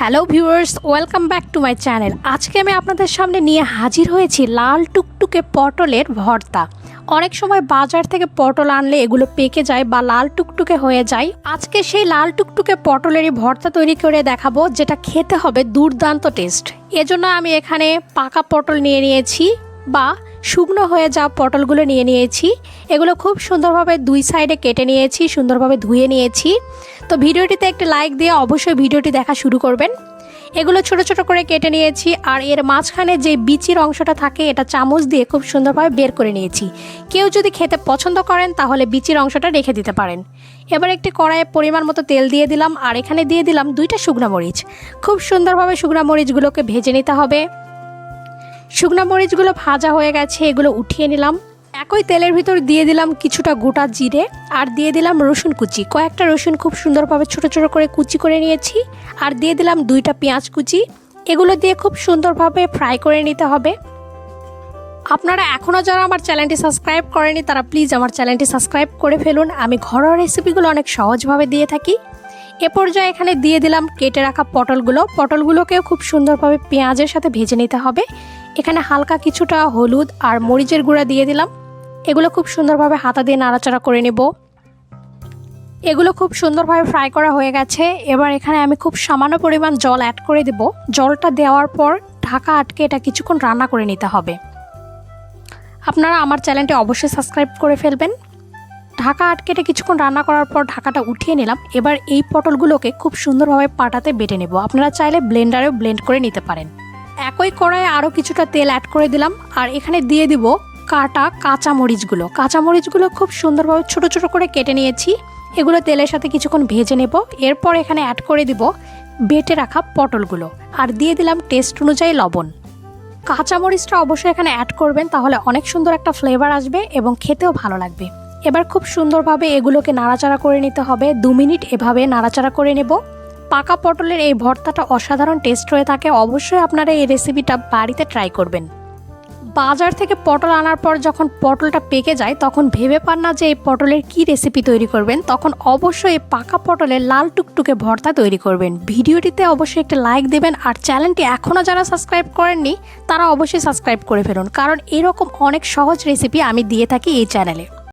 Hello viewers, welcome back to my channel. আজকে আমি আপনাদের সামনে নিয়ে হাজির হয়েছি লাল টুকটুকে পটলের ভর্তা। অনেক সময় বাজার থেকে পটল আনলে এগুলো পেকে যায় বা লাল টুকটুকে হয়ে যায়। আজকে সেই লাল টুকটুকে পটলেরই ভর্তা তৈরি করে দেখাবো, যেটা খেতে হবে দুর্দান্ত টেস্ট। এজন্য আমি এখানে পাকা পটল নিয়ে নিয়েছি বা শুকনো হয়ে যাওয়া পটলগুলো নিয়ে নিয়েছি। এগুলো খুব সুন্দরভাবে দুই সাইডে কেটে নিয়েছি, সুন্দরভাবে ধুয়ে নিয়েছি। তো ভিডিওটিতে একটি লাইক দিয়ে অবশ্যই ভিডিওটি দেখা শুরু করবেন। এগুলো ছোট ছোট করে কেটে নিয়েছি, আর এর মাঝখানে যে বিচির অংশটা থাকে এটা চামচ দিয়ে খুব সুন্দরভাবে বের করে নিয়েছি। কেউ যদি খেতে পছন্দ করেন তাহলে বিচির অংশটা রেখে দিতে পারেন। এবার একটি কড়াইয়ে পরিমাণ মতো তেল দিয়ে দিলাম, আর এখানে দিয়ে দিলাম 2টা শুকনো মরিচ। খুব সুন্দরভাবে শুকনো মরিচগুলোকে ভেজে নিতে হবে। শুকনো মরিচগুলো ভাজা হয়ে গেছে, এগুলো উঠিয়ে নিলাম। একই তেলের ভিতর দিয়ে দিলাম কিছুটা গোটা জিরে, আর দিয়ে দিলাম রসুন কুচি। কয়েকটা রসুন খুব সুন্দরভাবে ছোট ছোট করে কুচি করে নিয়েছি, আর দিয়ে দিলাম 2টা পেঁয়াজ কুচি। এগুলো দিয়ে খুব সুন্দরভাবে ফ্রাই করে নিতে হবে। আপনারা এখনও যারা আমার চ্যানেলটি সাবস্ক্রাইব করেনি তারা প্লিজ আমার চ্যানেলটি সাবস্ক্রাইব করে ফেলুন। আমি ঘরোয়া রেসিপিগুলো অনেক সহজভাবে দিয়ে থাকি। এ পর্যায়ে এখানে দিয়ে দিলাম কেটে রাখা পটলগুলোকেও খুব সুন্দরভাবে পেঁয়াজের সাথে ভেজে নিতে হবে। এখানে হালকা কিছুটা হলুদ আর মরিচের গুঁড়া দিয়ে দিলাম। এগুলো খুব সুন্দরভাবে হাতা দিয়ে নাড়াচাড়া করে নেব। এগুলো খুব সুন্দরভাবে ফ্রাই করা হয়ে গেছে। এবার এখানে আমি খুব সামান্য পরিমাণ জল অ্যাড করে দেব। জলটা দেওয়ার পর ঢাকা আটকে এটা কিছুক্ষণ রান্না করে নিতে হবে। আপনারা আমার চ্যানেলটি অবশ্যই সাবস্ক্রাইব করে ফেলবেন। ঢাকা আটকে এটা কিছুক্ষণ রান্না করার পর ঢাকাটা উঠিয়ে নিলাম। এবার এই পটলগুলোকে খুব সুন্দরভাবে পাটাতে বেটে নেব। আপনারা চাইলে ব্লেন্ডারেও ব্লেন্ড করে নিতে পারেন। একই কড়াইয়ে আরও কিছুটা তেল অ্যাড করে দিলাম, আর এখানে দিয়ে দিব কাটা কাঁচামরিচগুলো খুব সুন্দরভাবে ছোট ছোট করে কেটে নিয়েছি। এগুলো তেলের সাথে কিছুক্ষণ ভেজে নেব। এরপর এখানে অ্যাড করে দিব বেটে রাখা পটলগুলো, আর দিয়ে দিলাম টেস্ট অনুযায়ী লবণ। কাঁচামরিচটা অবশ্যই এখানে অ্যাড করবেন, তাহলে অনেক সুন্দর একটা ফ্লেভার আসবে এবং খেতেও ভালো লাগবে। এবার খুব সুন্দরভাবে এগুলোকে নাড়াচাড়া করে নিতে হবে। 2 মিনিট এভাবে নাড়াচাড়া করে নেব। পাকা পটলের এই ভর্তাটা অসাধারণ টেস্ট হয়ে থাকে। অবশ্যই আপনারা এই রেসিপিটা বাড়িতে ট্রাই করবেন। বাজার থেকে পটল আনার পর যখন পটলটা পেকে যায় তখন ভেবে পান না যে এই পটলের কি রেসিপি তৈরি করবেন, তখন অবশ্যই পাকা পটলের লাল টুকটুকে ভর্তা তৈরি করবেন। ভিডিওটিতে অবশ্যই একটা লাইক দেবেন, আর চ্যানেলটি এখনও যারা সাবস্ক্রাইব করেননি তারা অবশ্যই সাবস্ক্রাইব করে ফেলুন, কারণ এরকম অনেক সহজ রেসিপি আমি দিয়ে থাকি এই চ্যানেলে।